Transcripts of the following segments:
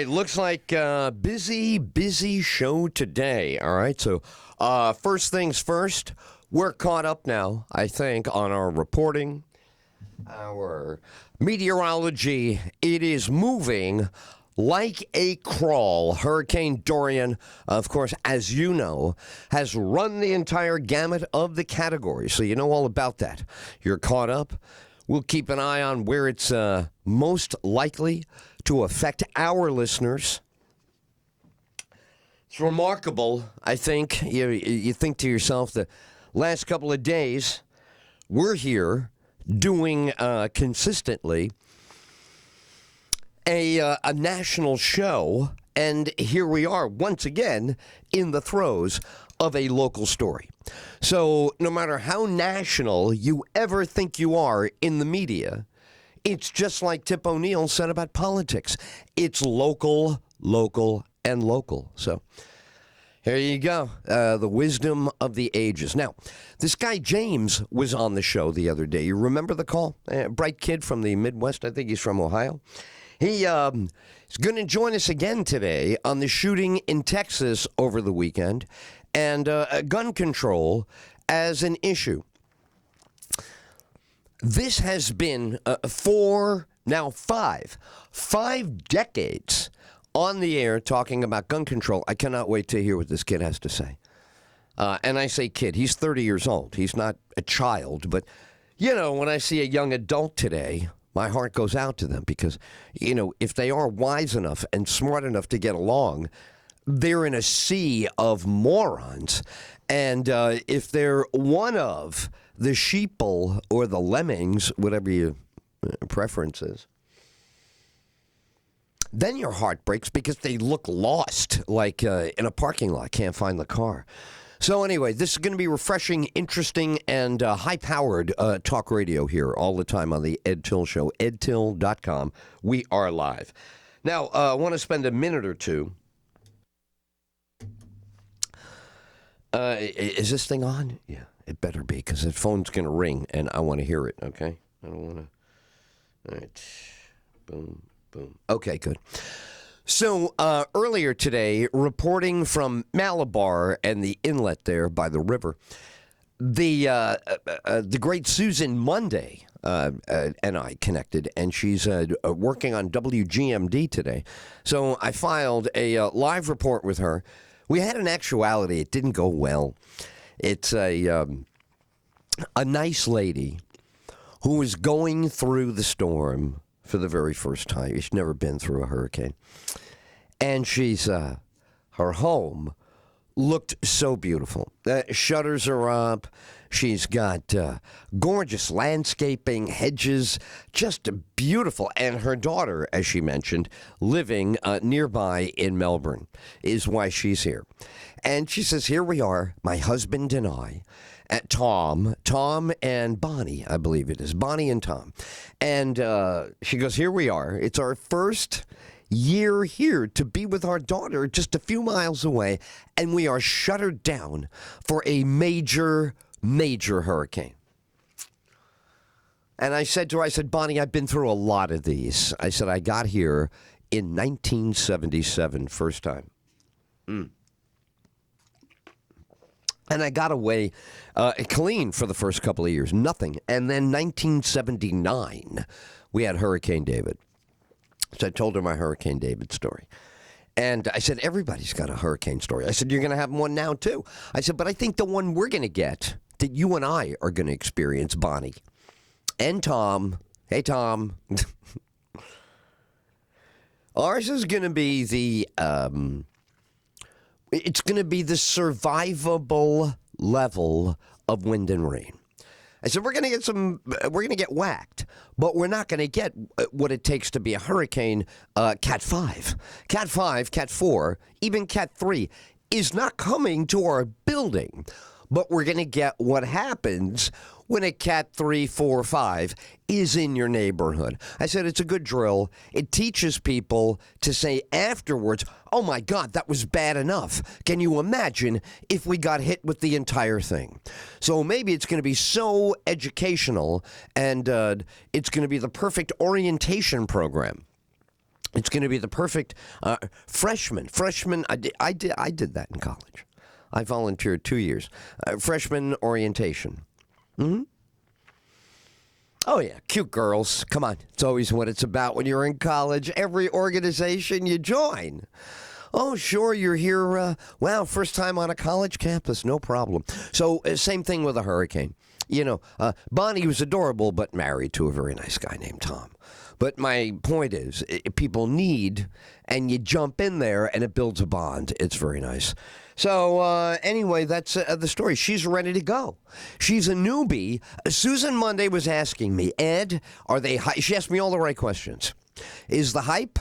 right, looks like busy show today. All right, so first things first, we're caught up now, I think, on our reporting, our meteorology. It is moving like a crawl. Hurricane Dorian, of course, as you know, has run the entire gamut of the categories, so you know all about that. You're caught up. We'll keep an eye on where it's most likely to affect our listeners. It's remarkable, I think. You think to yourself, the last couple of days, we're here doing consistently a national show, and here we are once again in the throes of a local story. So no matter how national you ever think you are in the media, it's just like Tip O'Neill said about politics. It's local, local, and local. So here you go, the wisdom of the ages. Now, this guy James was on the show the other day. You remember the call? Bright kid from the Midwest. I think he's from Ohio. He is going to join us again today on the shooting in Texas over the weekend and gun control as an issue. This has been five decades on the air talking about gun control. I cannot wait to hear what this kid has to say. And I say kid, he's 30 years old. He's not a child. But, you know, when I see a young adult today, my heart goes out to them because, you know, if they are wise enough and smart enough to get along, they're in a sea of morons. And if they're one of the sheeple or the lemmings, whatever your preference is, then your heart breaks because they look lost, like in a parking lot, can't find the car. So anyway, this is going to be refreshing, interesting, and high-powered talk radio here all the time on the EdTyll Show, edtyll.com. We are live. Now, I want to spend a minute or two. Is this thing on? Yeah, it better be, because the phone's going to ring, and I want to hear it, okay? I don't want to... All right. Boom, boom. Okay, good. So earlier today, reporting from Malabar and the inlet there by the river, the great Susan Monday and I connected, and she's working on WGMD today. So I filed a live report with her. We had an actuality. It didn't go well. It's a nice lady who was going through the storm for the very first time. She's never been through a hurricane. And she's, her home looked so beautiful. Shutters are up. She's got gorgeous landscaping, hedges, just beautiful. And her daughter, as she mentioned, living nearby in Melbourne is why she's here. And she says, here we are, my husband and I, at Tom and Bonnie, I believe it is, Bonnie and Tom. And she goes, here we are. It's our first year here to be with our daughter just a few miles away, and we are shuttered down for a major hurricane. And I said to her, Bonnie, I've been through a lot of these. I said, I got here in 1977, first time. And I got away clean for the first couple of years, nothing. And then 1979, we had Hurricane David. So I told her my Hurricane David story. And I said, everybody's got a hurricane story. I said, you're going to have one now, too. I said, but I think the one we're going to get, that you and I are going to experience, Bonnie and Tom. Hey, Tom. Ours is going to be it's going to be the survivable level of wind and rain. I said, we're going to get whacked, but we're not going to get what it takes to be a hurricane. Cat 5, Cat 5, Cat 4, even Cat 3 is not coming to our building, but we're going to get what happens when a Cat 3, 4, 5 is in your neighborhood. I said, it's a good drill. It teaches people to say afterwards, oh my God, that was bad enough. Can you imagine if we got hit with the entire thing? So maybe it's going to be so educational, and it's going to be the perfect orientation program It's going to be the perfect freshman. I did that in college. I volunteered 2 years. Freshman orientation. Mm-hmm. Oh, yeah. Cute girls. Come on. It's always what it's about when you're in college. Every organization you join. Oh, sure, you're here. Wow, first time on a college campus. No problem. So, same thing with a hurricane. You know, Bonnie was adorable, but married to a very nice guy named Tom. But my point is, people need, and you jump in there, and it builds a bond. It's very nice. So anyway, that's the story. She's ready to go. She's a newbie. Susan Monday was asking me, Ed, are they she asked me all the right questions. Is the hype?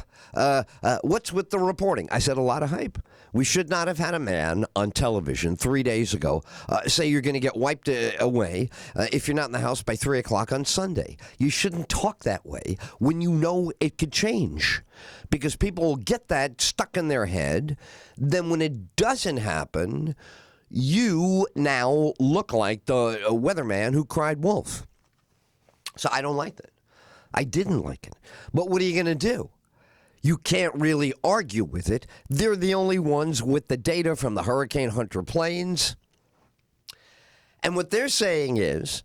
What's with the reporting? I said a lot of hype. We should not have had a man on television 3 days ago say you're going to get wiped away if you're not in the house by 3 o'clock on Sunday. You shouldn't talk that way when you know it could change, because people will get that stuck in their head. Then when it doesn't happen, you now look like the weatherman who cried wolf. So I don't like that. I didn't like it. But what are you going to do? You can't really argue with it. They're the only ones with the data from the Hurricane Hunter planes. And what they're saying is,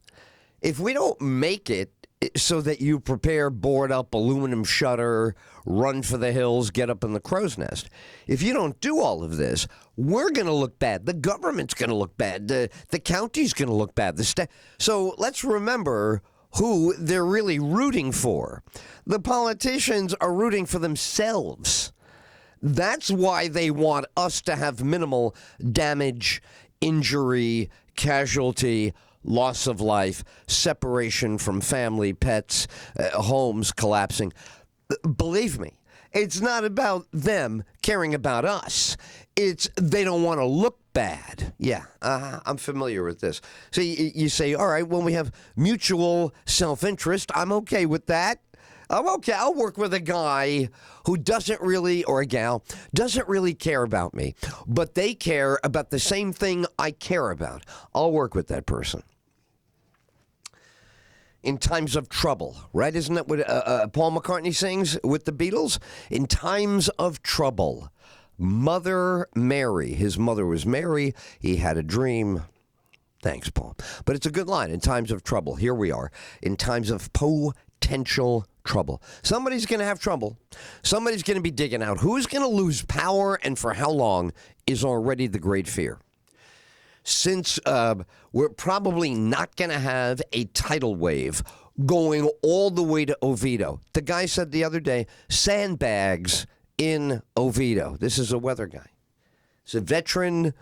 if we don't make it so that you prepare, board up, aluminum shutter, run for the hills, get up in the crow's nest, if you don't do all of this, we're going to look bad. The government's going to look bad. The county's going to look bad. So let's remember who they're really rooting for. The politicians are rooting for themselves. That's why they want us to have minimal damage, injury, casualty, loss of life, separation from family, pets, homes collapsing. Believe me, it's not about them caring about us. It's they don't want to look bad. Yeah, I'm familiar with this. So you say, all right, when we have mutual self-interest, I'm okay with that. I'm okay. I'll work with a guy who doesn't really, or a gal, doesn't really care about me, but they care about the same thing I care about. I'll work with that person. In times of trouble, right? Isn't that what Paul McCartney sings with the Beatles? In times of trouble. Mother Mary. His mother was Mary. He had a dream. Thanks, Paul. But it's a good line. In times of trouble. Here we are. In times of potential trouble. Somebody's going to have trouble. Somebody's going to be digging out. Who's going to lose power and for how long is already the great fear. Since we're probably not going to have a tidal wave going all the way to Oviedo. The guy said the other day, sandbags in Oviedo. This is a weather guy. It's a veteran,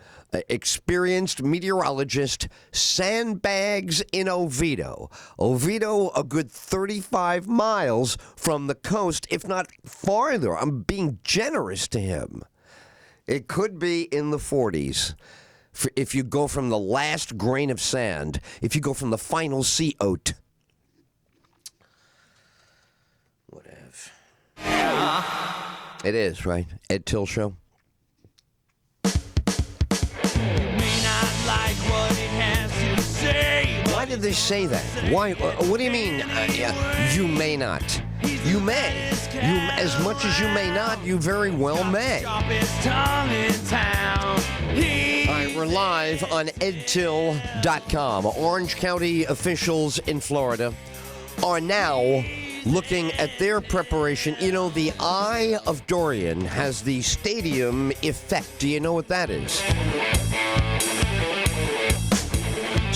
experienced meteorologist. Sandbags in Oviedo. Oviedo, a good 35 miles from the coast, if not farther. I'm being generous to him. It could be in the 40s. If you go from the last grain of sand, if you go from the final sea oat. Whatever. It is, right? EdTyll Show. Why did they say that? Why? What do you mean? You may not. You may. As much as you may not, you very well may. All right, we're live on EdTyll.com. Orange County officials in Florida are now looking at their preparation. You know, the eye of Dorian has the stadium effect. Do you know what that is?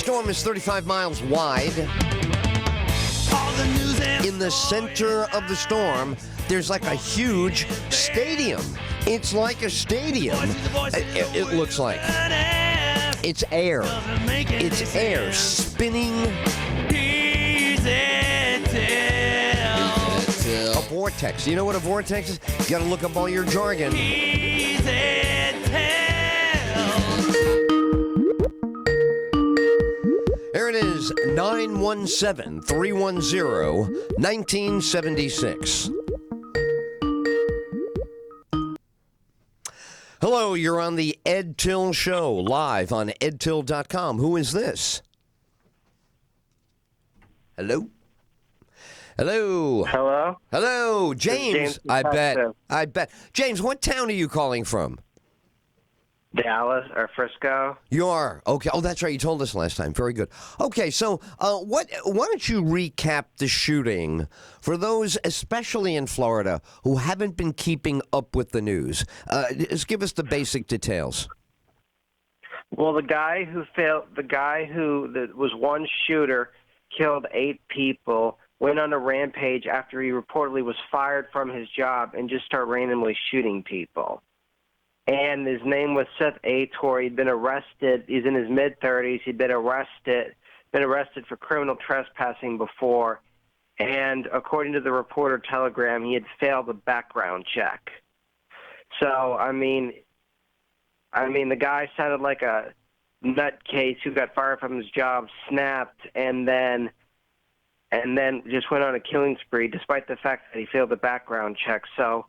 Storm is 35 miles wide. In the center of the storm, there's like a huge stadium. It's like a stadium. It looks like. It's air. It's air spinning. A vortex. You know what a vortex is? You gotta look up all your jargon. Here it is, 917-310-1976. Hello, you're on the EdTyll Show, live on EdTyll.com. Who is this? Hello? Hello. Hello? Hello, James. James from I bet. Texas. I bet. James, what town are you calling from? Dallas or Frisco? You are. Okay. Oh, that's right. You told us last time. Very good. Okay, so why don't you recap the shooting for those, especially in Florida, who haven't been keeping up with the news? Just give us the basic details. Well, the guy who was one shooter, killed 8 people, went on a rampage after he reportedly was fired from his job and just started randomly shooting people. And his name was Sep2. He'd been arrested. He's in his mid-30s. He'd been arrested for criminal trespassing before. And according to the Reporter Telegram, he had failed a background check. So, I mean, the guy sounded like a nutcase who got fired from his job, snapped, and then just went on a killing spree, despite the fact that he failed the background check. So,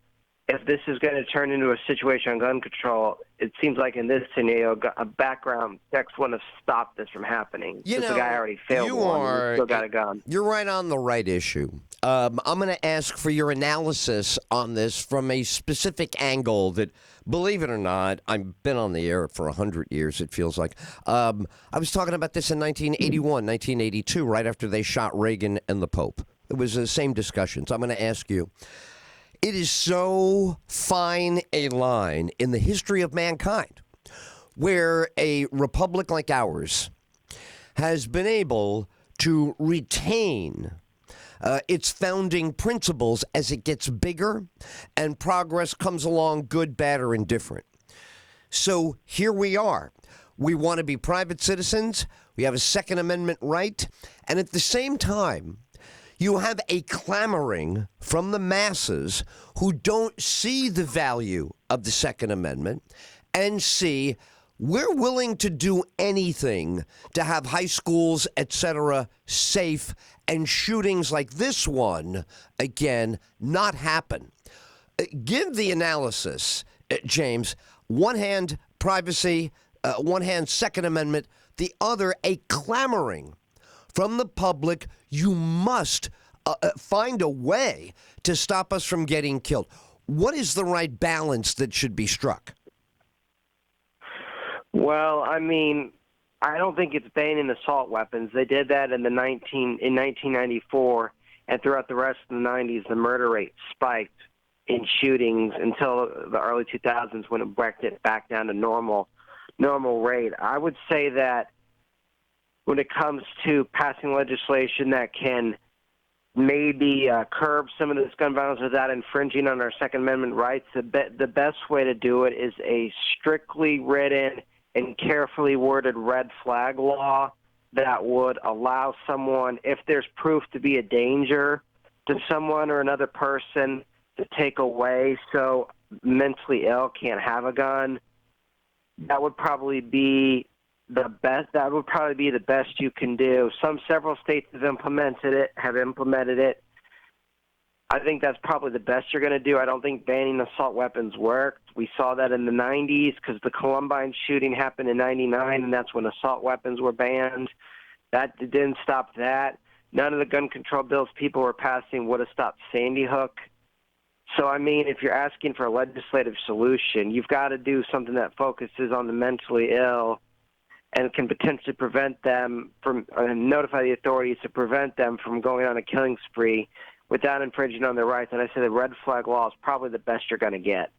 if this is going to turn into a situation on gun control, it seems like in this scenario, a background checks wouldn't have stopped this from happening. The guy already failed one, and he still got a gun. You're right on the right issue. I'm going to ask for your analysis on this from a specific angle that, believe it or not, I've been on the air for 100 years, it feels like. I was talking about this in 1981, 1982, right after they shot Reagan and the Pope. It was the same discussion. So I'm going to ask you, it is so fine a line in the history of mankind where a republic like ours has been able to retain its founding principles as it gets bigger and progress comes along, good, bad, or indifferent. So here we are. We want to be private citizens. We have a Second Amendment right. And at the same time, you have a clamoring from the masses who don't see the value of the Second Amendment and see we're willing to do anything to have high schools, etc., safe, and shootings like this one, again, not happen. Give the analysis, James. One hand, privacy. One hand, Second Amendment. The other, a clamoring from the public. You must find a way to stop us from getting killed. What is the right balance that should be struck? Well, I mean, I don't think it's banning assault weapons. They did that in 1994, and throughout the rest of the 90s, the murder rate spiked in shootings until the early 2000s when it brought it back down to normal rate. I would say that when it comes to passing legislation that can maybe curb some of this gun violence without infringing on our Second Amendment rights, the best way to do it is a strictly written and carefully worded red flag law that would allow someone, if there's proof to be a danger to someone or another person, to take away so mentally ill can't have a gun. That would probably be the best. That would probably be the best you can do. Several states have implemented it. I think that's probably the best you're going to do. I don't think banning assault weapons worked. We saw that in the 90s because the Columbine shooting happened in 99, and that's when assault weapons were banned. That didn't stop that. None of the gun control bills people were passing would have stopped Sandy Hook. So, I mean, if you're asking for a legislative solution, you've got to do something that focuses on the mentally ill and can potentially prevent them from, notify the authorities to prevent them from going on a killing spree without infringing on their rights. And I say the red flag law is probably the best you're going to get.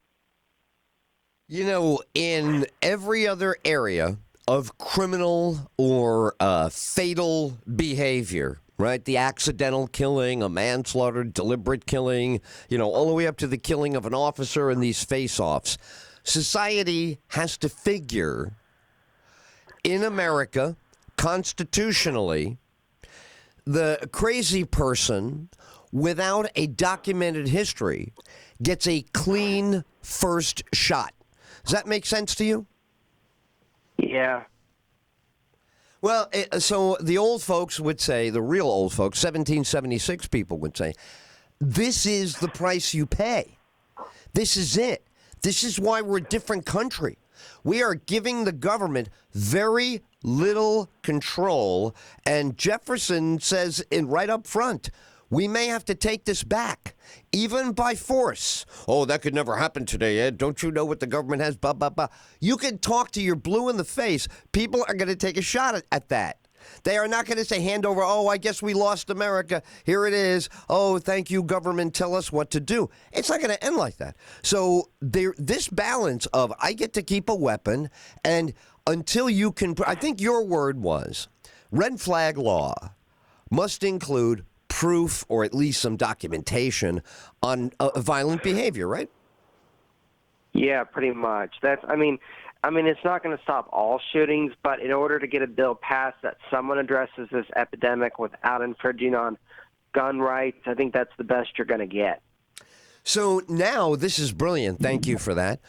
You know, in every other area of criminal or fatal behavior, right? The accidental killing, a manslaughter, deliberate killing, all the way up to the killing of an officer in these face-offs. Society has to figure in America, constitutionally, the crazy person without a documented history gets a clean first shot. Does that make sense to you? Yeah. Well, so the old folks would say, the real old folks, 1776 people would say, this is the price you pay. This is it. This is why we're a different country. We are giving the government very little control. And Jefferson says right up front, we may have to take this back, even by force. Oh, that could never happen today, Ed. Don't you know what the government has? Blah, blah, blah. You can talk to your blue in the face. People are going to take a shot at that. They are not going to say hand over, oh, I guess we lost America. Here it is. Oh, thank you, government. Tell us what to do. It's not going to end like that. So this balance of I get to keep a weapon and until you can, I think your word was red flag law must include proof or at least some documentation on violent behavior, right? Yeah, pretty much. I mean, it's not going to stop all shootings, but in order to get a bill passed that someone addresses this epidemic without infringing on gun rights, I think that's the best you're going to get. So now, this is brilliant. Thank you for that.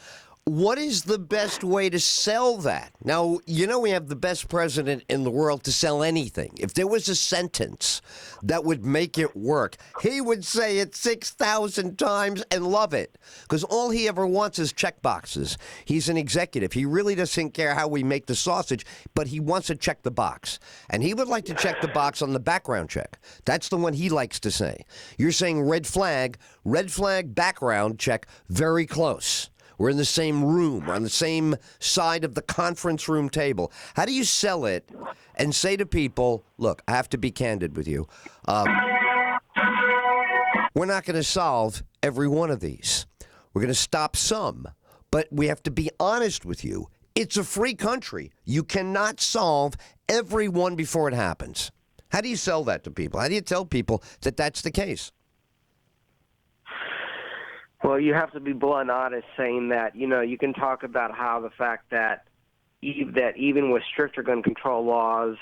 What is the best way to sell that? Now, you know we have the best president in the world to sell anything. If there was a sentence that would make it work, he would say it 6,000 times and love it. Because all he ever wants is check boxes. He's an executive. He really doesn't care how we make the sausage, but he wants to check the box. And he would like to check the box on the background check. That's the one he likes to say. You're saying red flag, background check, very close. We're in the same room, on the same side of the conference room table. How do you sell it and say to people, look, I have to be candid with you. We're not going to solve every one of these. We're going to stop some, but we have to be honest with you. It's a free country. You cannot solve every one before it happens. How do you sell that to people? How do you tell people that that's the case? Well, you have to be blunt and honest, saying that, you can talk about how the fact that even with stricter gun control laws,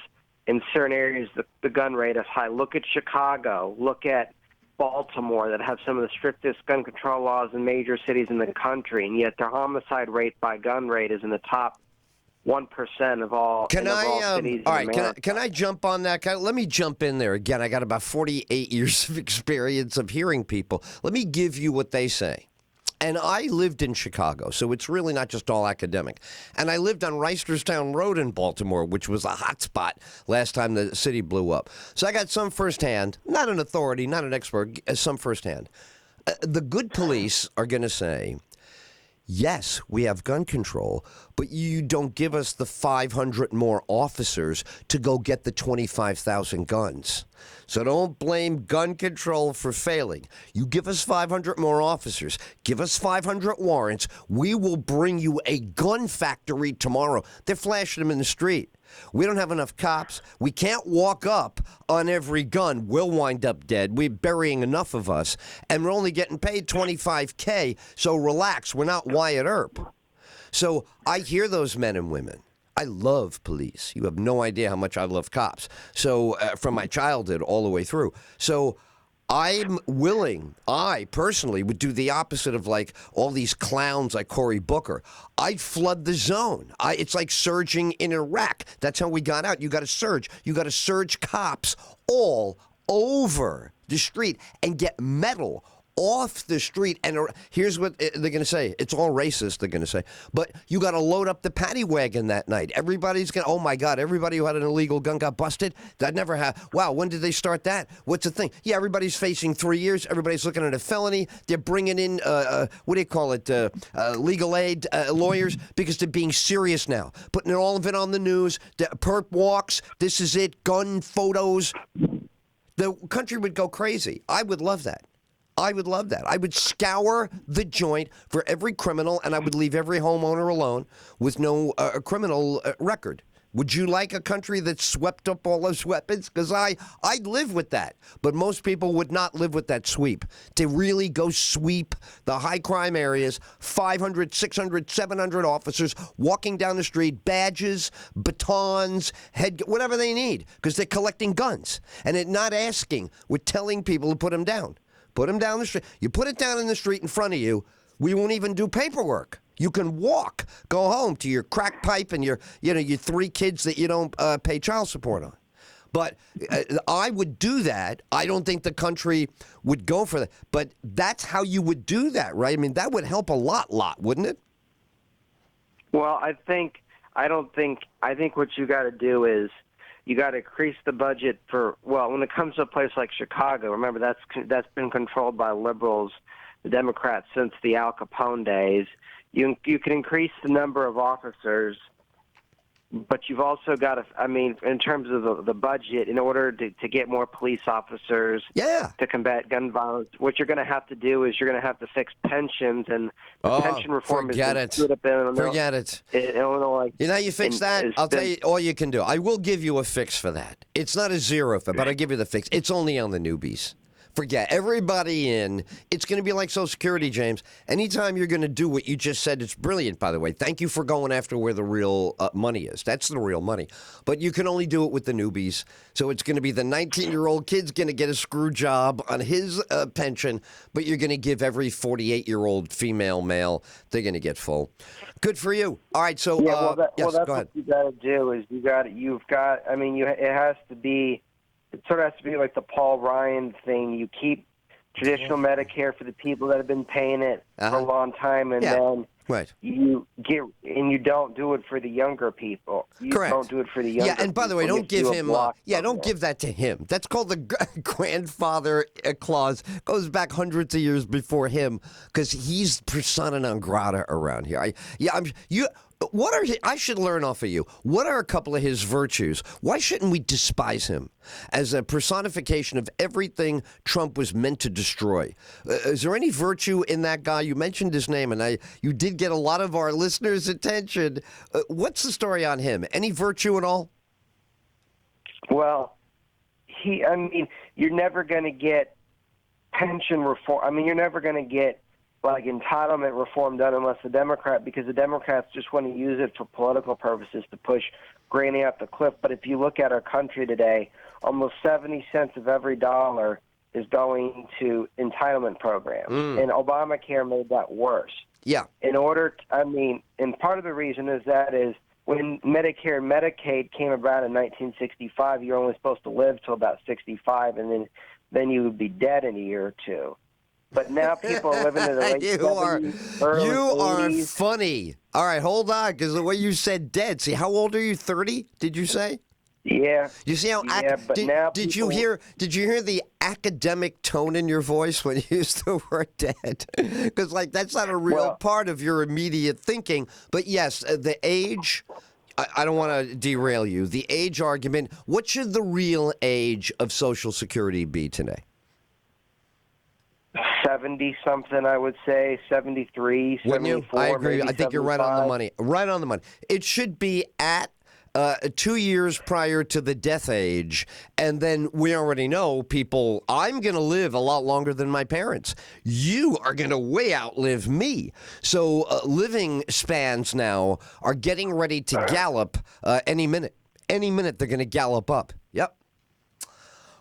in certain areas the gun rate is high. Look at Chicago. Look at Baltimore, that have some of the strictest gun control laws in major cities in the country, and yet their homicide rate by gun rate is in the top 1% of all cities in America. Can I jump on that? Let me jump in there again. I got about 48 years of experience of hearing people. Let me give you what they say. And I lived in Chicago, so it's really not just all academic. And I lived on Reisterstown Road in Baltimore, which was a hot spot last time the city blew up. So I got some firsthand, not an authority, not an expert, some firsthand. The good police are going to say, yes, we have gun control, but you don't give us the 500 more officers to go get the 25,000 guns. So don't blame gun control for failing. You give us 500 more officers, give us 500 warrants, we will bring you a gun factory tomorrow. They're flashing them in the street. We don't have enough cops. We can't walk up on every gun. We'll wind up dead. We're burying enough of us, and we're only getting paid $25K, so relax. We're not Wyatt Earp. So I hear those men and women. I love police. You have no idea how much I love cops. So from my childhood all the way through. So I'm willing, I personally would do the opposite of like all these clowns like Cory Booker. I'd flood the zone. It's like surging in Iraq. That's how we got out. You got to surge. You got to surge cops all over the street and get metal off the street. And here's what they're going to say. It's all racist, they're going to say. But you got to load up the paddy wagon that night. Everybody's going to, oh, my God, everybody who had an illegal gun got busted? That never happened. Wow, when did they start that? What's the thing? Yeah, everybody's facing 3 years. Everybody's looking at a felony. They're bringing in, what do you call it, legal aid lawyers because they're being serious now. Putting all of it on the news. The perp walks. This is it. Gun photos. The country would go crazy. I would love that. I would love that. I would scour the joint for every criminal, and I would leave every homeowner alone with no criminal record. Would you like a country that swept up all those weapons? Because I'd live with that. But most people would not live with that sweep. To really go sweep the high crime areas, 500, 600, 700 officers walking down the street, badges, batons, whatever they need, because they're collecting guns. And they're not asking. We're telling people to put them down. Put them down the street. You put it down in the street in front of you, we won't even do paperwork. You can walk, go home to your crack pipe and your 3 kids that you don't pay child support on. But I would do that. I don't think the country would go for that. But that's how you would do that, right? I mean, that would help a lot, wouldn't it? Well, I think what you got to do is you got to increase the budget for, well, when it comes to a place like Chicago, remember that's been controlled by liberals, the Democrats, since the Al Capone days. You can increase the number of officers, but you've also got to, I mean, in terms of the budget, in order to get more police officers to combat gun violence, what you're going to have to do is you're going to have to fix pensions, and pension reform forget is screwed up in Illinois. Forget it. In Illinois. You know how you fix that? I'll tell you all you can do. I will give you a fix for that. It's not a zero for, but I'll give you the fix. It's only on the newbies. Forget everybody in. It's going to be like Social Security, James. Anytime you're going to do what you just said, it's brilliant, by the way. Thank you for going after where the real money is. That's the real money. But you can only do it with the newbies. So it's going to be the 19-year-old kid's going to get a screw job on his pension, but you're going to give every 48-year-old female, male, they're going to get full. Good for you. All right, so that's go ahead. what you got to do is it has to be. It sort of has to be like the Paul Ryan thing. You keep traditional Medicare for the people that have been paying it for a long time, and then you don't do it for the younger people. You Correct. Don't do it for the younger people. Yeah, and by the way, don't give him. Don't give that to him. That's called the grandfather clause. Goes back hundreds of years before him, because he's persona non grata around here. I should learn off of you. What are a couple of his virtues? Why shouldn't we despise him as a personification of everything Trump was meant to destroy? Is there any virtue in that guy? You mentioned his name, and you did get a lot of our listeners' attention. What's the story on him? Any virtue at all? Well, you're never going to get pension reform. You're never going to get like entitlement reform done because the Democrats just want to use it for political purposes to push Granny up the cliff. But if you look at our country today, almost 70 cents of every dollar is going to entitlement programs, and Obamacare made that worse. Yeah. And part of the reason is when Medicare and Medicaid came about in 1965, you're only supposed to live till about 65, and then you would be dead in a year or two. But now people are living in the late 70s, early 80s. You are funny. All right, hold on, because the way you said dead. See, how old are you? 30? Did you say? Yeah. You see how? Did you hear the academic tone in your voice when you used the word dead? Because that's not a real part of your immediate thinking. But yes, the age. I don't want to derail you. The age argument. What should the real age of Social Security be today? 70-something, I would say, 73, 74. I agree. I think you're right on the 75. money. Right on the money. It should be at 2 years prior to the death age, and then we already know people, I'm going to live a lot longer than my parents. You are going to way outlive me. So living spans now are getting ready to gallop any minute. Any minute they're going to gallop up. Yep.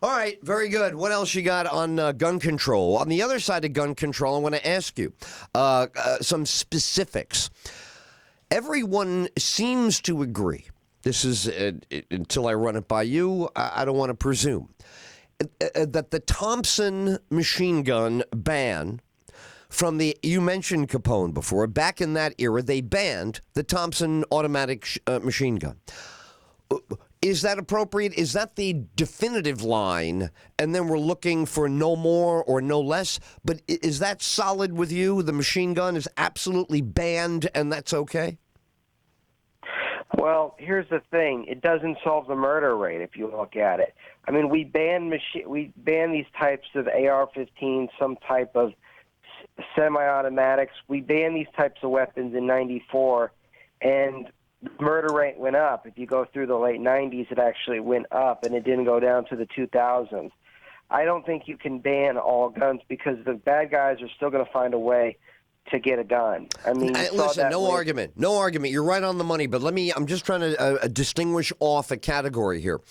All right, very good. What else you got on gun control? On the other side of gun control, I want to ask you some specifics. Everyone seems to agree. This is, until I run it by you, I don't want to presume, that the Thompson machine gun ban from you mentioned Capone before, back in that era, they banned the Thompson automatic machine gun. Is that appropriate? Is that the definitive line? And then we're looking for no more or no less? But is that solid with you? The machine gun is absolutely banned, and that's okay? Well, here's the thing. It doesn't solve the murder rate if you look at it. We ban these types of AR-15s, some type of semi-automatics. We ban these types of weapons in 94, and the murder rate went up. If you go through the late 90s, it actually went up, and it didn't go down to the 2000s. I don't think you can ban all guns because the bad guys are still going to find a way to get a gun. Listen, no argument. You're right on the money, but I'm just trying to distinguish off a category here.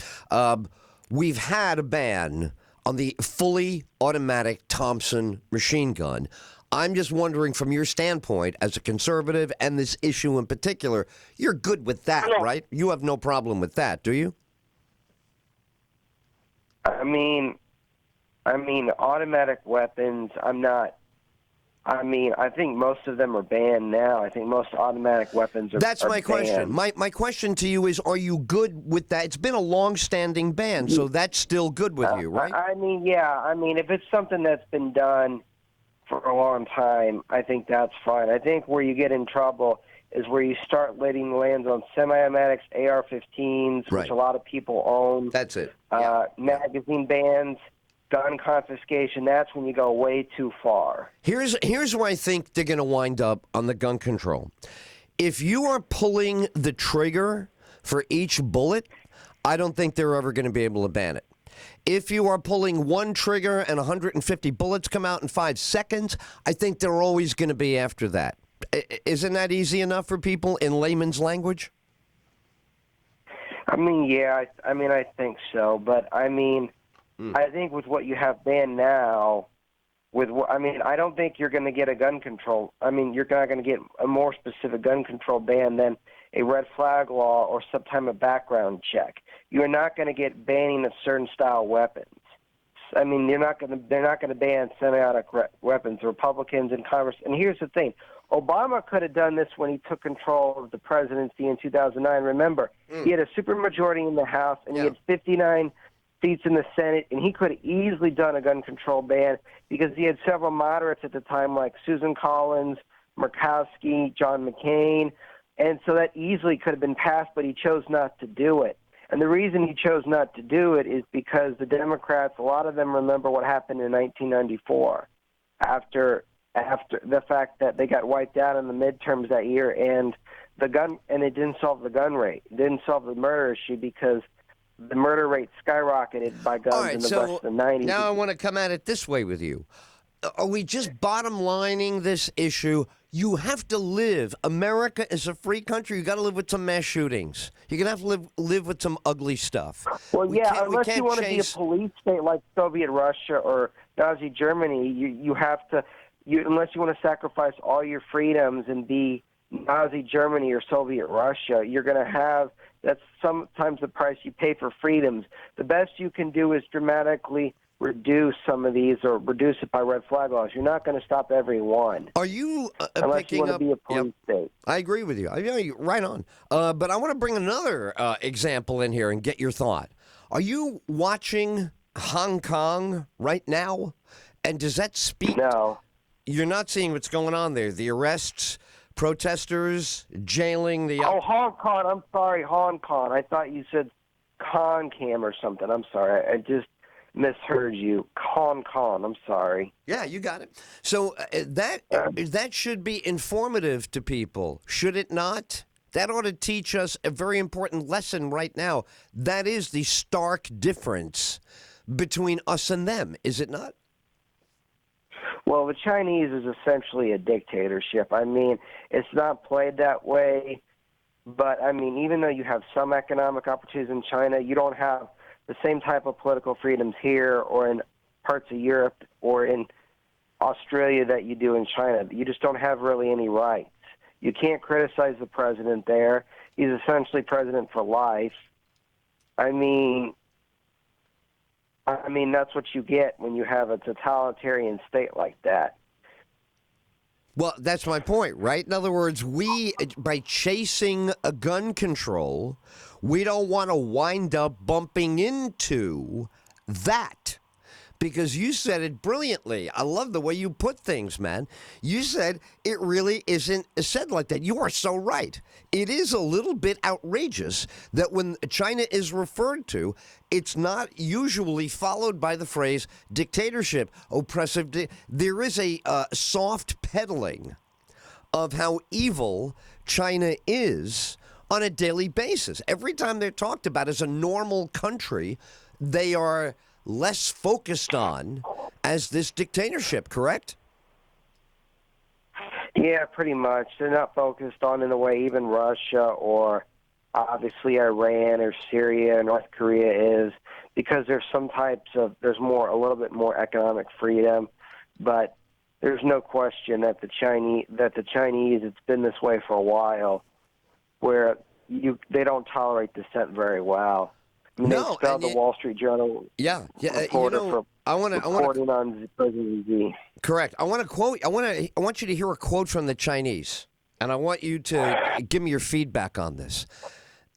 We've had a ban on the fully automatic Thompson machine gun. I'm just wondering, from your standpoint as a conservative and this issue in particular, you're good with that, right? You have no problem with that, do you? Automatic weapons, I'm not I mean, I think most of them are banned now. I think most automatic weapons are. That's my question. Banned. My question to you is: are you good with that? It's been a long-standing ban, so that's still good with you, right? I mean, yeah. I mean, if it's something that's been done for a long time, I think that's fine. I think where you get in trouble is where you start letting lands on semi-automatics, AR-15s, Right. which a lot of people own. That's it. Magazine bans, gun confiscation. That's when you go way too far. Here's where I think they're going to wind up on the gun control. If you are pulling the trigger for each bullet, I don't think they're ever going to be able to ban it. If you are pulling one trigger and 150 bullets come out in 5 seconds, I think they're always going to be after that. Isn't that easy enough for people in layman's language? I mean, yeah. I think so. But, I mean, I think with what you have banned now, I don't think you're going to get a gun control. I mean, you're not going to get a more specific gun control ban than a red flag law or some type of background check. You're not going to get banning of certain style weapons. I mean, they're not going to ban semi-automatic weapons. The Republicans in Congress. And here's the thing: Obama could have done this when he took control of the presidency in 2009. Remember, he had a supermajority in the House and he had 59 seats in the Senate, and he could have easily done a gun control ban because he had several moderates at the time like Susan Collins, Murkowski, John McCain, and so that easily could have been passed, but he chose not to do it. And the reason he chose not to do it is because the Democrats, a lot of them remember what happened in 1994 after the fact that they got wiped out in the midterms that year, and it didn't solve the gun rate. It didn't solve the murder issue because the murder rate skyrocketed by guns in the West of the 90s. Now I want to come at it this way with you. Are we just bottom lining this issue? You have to live. America is a free country. You got to live with some mass shootings. You're gonna have to live with some ugly stuff. Well, unless you want to be a police state like Soviet Russia or Nazi Germany, you have to. Unless you want to sacrifice all your freedoms and be Nazi Germany or Soviet Russia, you're going to have. That's sometimes the price you pay for freedoms. The best you can do is dramatically reduce some of these or reduce it by red flag laws. You're not going to stop every one. Are you unless picking you want up? to be a police state. I agree with you. Right on. But I want to bring another example in here and get your thought. Are you watching Hong Kong right now? And does that speak? No. You're not seeing what's going on there. The arrests, protesters, jailing the. Oh, Hong Kong. I'm sorry, Hong Kong. I thought you said Concam or something. I'm sorry. I just misheard you. Hong Kong. I'm sorry. Yeah, you got it. So that should be informative to people, should it not? That ought to teach us a very important lesson right now. That is the stark difference between us and them, is it not? Well, the Chinese is essentially a dictatorship. I mean, it's not played that way, but, I mean, even though you have some economic opportunities in China, you don't have the same type of political freedoms here or in parts of Europe or in Australia that you do in China. You just don't have really any rights. You can't criticize the president there. He's essentially president for life. I mean, that's what you get when you have a totalitarian state like that. Well, that's my point, right? In other words, by chasing a gun control, we don't want to wind up bumping into that. Because you said it brilliantly. I love the way you put things, man. You said it really isn't said like that. You are so right. It is a little bit outrageous that when China is referred to, it's not usually followed by the phrase dictatorship, oppressive. There is a soft peddling of how evil China is on a daily basis. Every time they're talked about as a normal country, they are less focused on as this dictatorship, correct? Yeah, pretty much. They're not focused on in the way even Russia or obviously Iran or Syria or North Korea is, because there's a little bit more economic freedom, but there's no question that the Chinese, it's been this way for a while, where they don't tolerate dissent very well. I mean, they expelled the Wall Street Journal reporter for I want to. reporting on President Xi. Correct. I want to quote. I want you to hear a quote from the Chinese, and I want you to give me your feedback on this.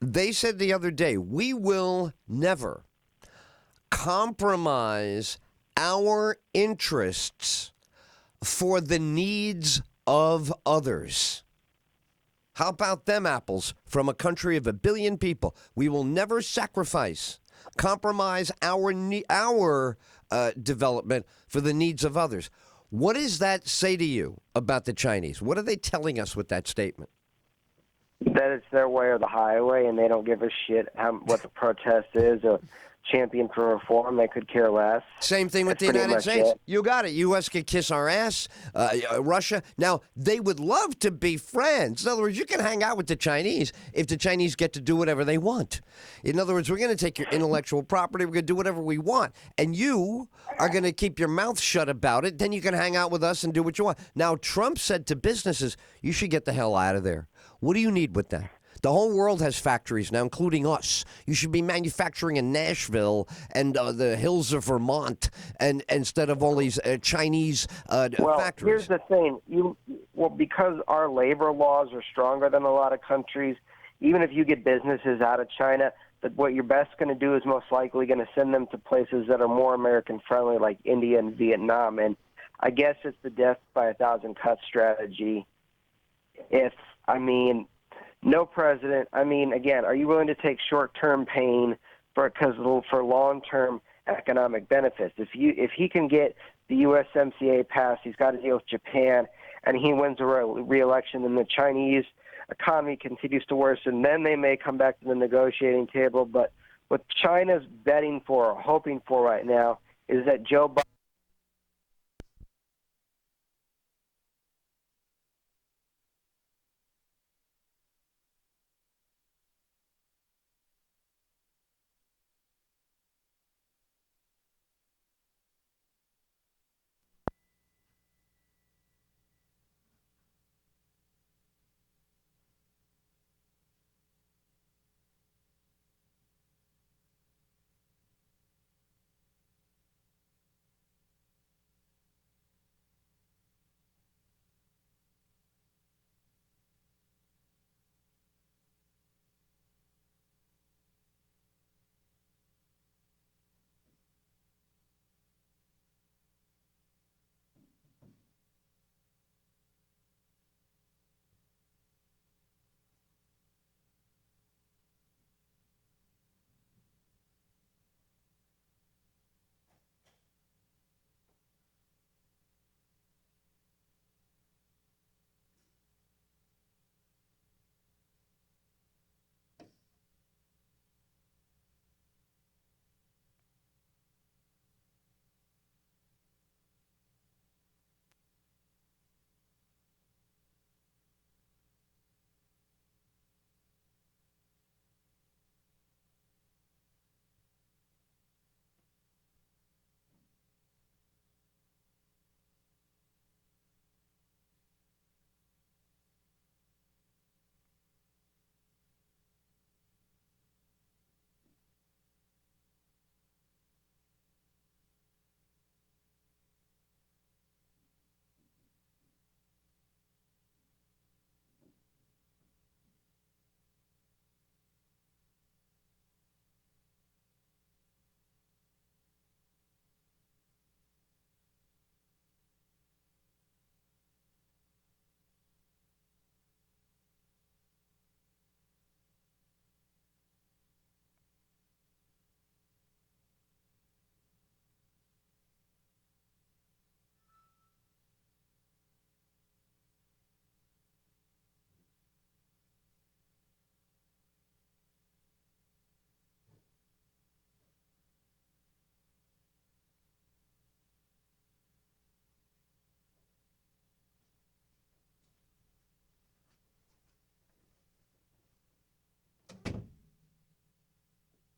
They said the other day, "We will never compromise our interests for the needs of others." How about them apples from a country of 1 billion people? We will never compromise our development for the needs of others. What does that say to you about the Chinese? What are they telling us with that statement? That it's their way or the highway, and they don't give a shit what the protest is or champion for reform. They could care less. Same thing with the That's pretty United much States. it. You got it. U.S. could kiss our ass. Russia. Now, they would love to be friends. In other words, you can hang out with the Chinese if the Chinese get to do whatever they want. In other words, we're going to take your intellectual property. We're going to do whatever we want. And you are going to keep your mouth shut about it. Then you can hang out with us and do what you want. Now, Trump said to businesses, you should get the hell out of there. What do you need with that? The whole world has factories now, including us. You should be manufacturing in Nashville and the hills of Vermont, and instead of all these Chinese factories. Here's the thing. Because our labor laws are stronger than a lot of countries, even if you get businesses out of China, that what you're best going to do is most likely going to send them to places that are more American-friendly, like India and Vietnam. And I guess it's the death by 1,000 cuts strategy. No president. Again, are you willing to take short-term pain for long-term economic benefits? If he can get the USMCA passed, he's got to deal with Japan, and he wins a re-election, and the Chinese economy continues to worsen, then they may come back to the negotiating table. But what China's betting for or hoping for right now is that Joe Biden